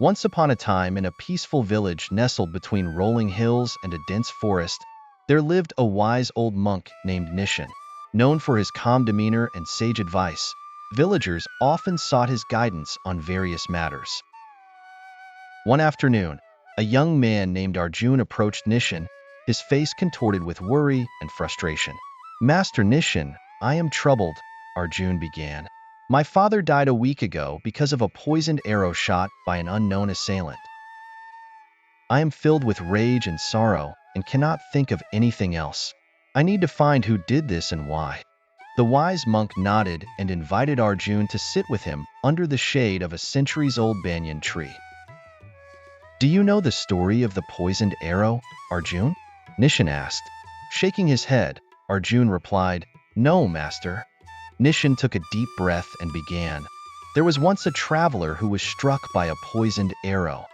Once upon a time, in a peaceful village nestled between rolling hills and a dense forest, there lived a wise old monk named Nishan. Known for his calm demeanor and sage advice, villagers often sought his guidance on various matters. One afternoon, a young man named Arjun approached Nishan, his face contorted with worry and frustration. "Master Nishan, I am troubled," Arjun began. "My father died a week ago because of a poisoned arrow shot by an unknown assailant. I am filled with rage and sorrow and cannot think of anything else. I need to find who did this and why." The wise monk nodded and invited Arjun to sit with him under the shade of a centuries-old banyan tree. "Do you know the story of the poisoned arrow, Arjun?" Nishan asked. Shaking his head, Arjun replied, "No, master." Nishan took a deep breath and began. "There was once a traveler who was struck by a poisoned arrow.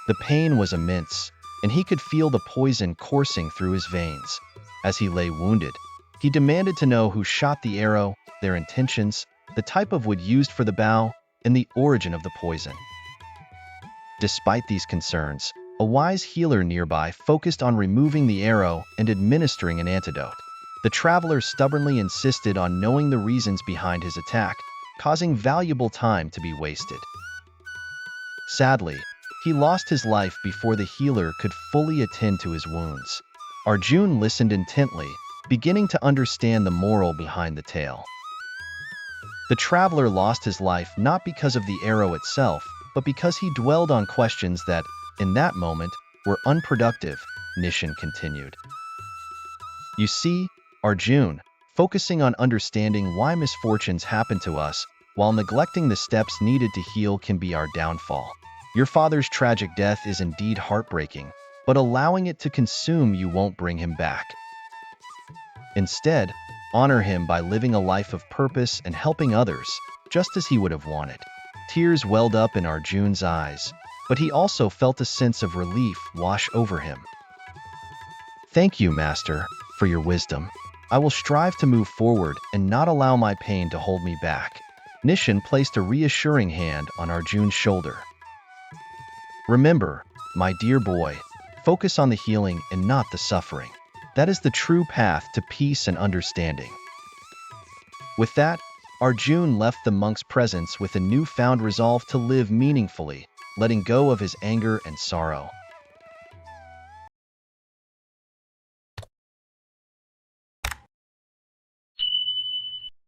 The pain was immense, and he could feel the poison coursing through his veins. As he lay wounded, he demanded to know who shot the arrow, their intentions, the type of wood used for the bow, and the origin of the poison. Despite these concerns, a wise healer nearby focused on removing the arrow and administering an antidote. The traveler stubbornly insisted on knowing the reasons behind his attack, causing valuable time to be wasted. Sadly, he lost his life before the healer could fully attend to his wounds." Arjun listened intently, beginning to understand the moral behind the tale. The traveler lost his life not because of the arrow itself, but because he dwelled on questions that, in that moment, were unproductive, Nishan continued. "You see, Arjun, focusing on understanding why misfortunes happen to us while neglecting the steps needed to heal can be our downfall. Your father's tragic death is indeed heartbreaking, but allowing it to consume you won't bring him back. Instead, honor him by living a life of purpose and helping others, just as he would have wanted." Tears welled up in Arjun's eyes, but he also felt a sense of relief wash over him. "Thank you, Master, for your wisdom. I will strive to move forward and not allow my pain to hold me back." Nishan placed a reassuring hand on Arjun's shoulder. "Remember, my dear boy, focus on the healing and not the suffering. That is the true path to peace and understanding." With that, Arjun left the monk's presence with a newfound resolve to live meaningfully, letting go of his anger and sorrow.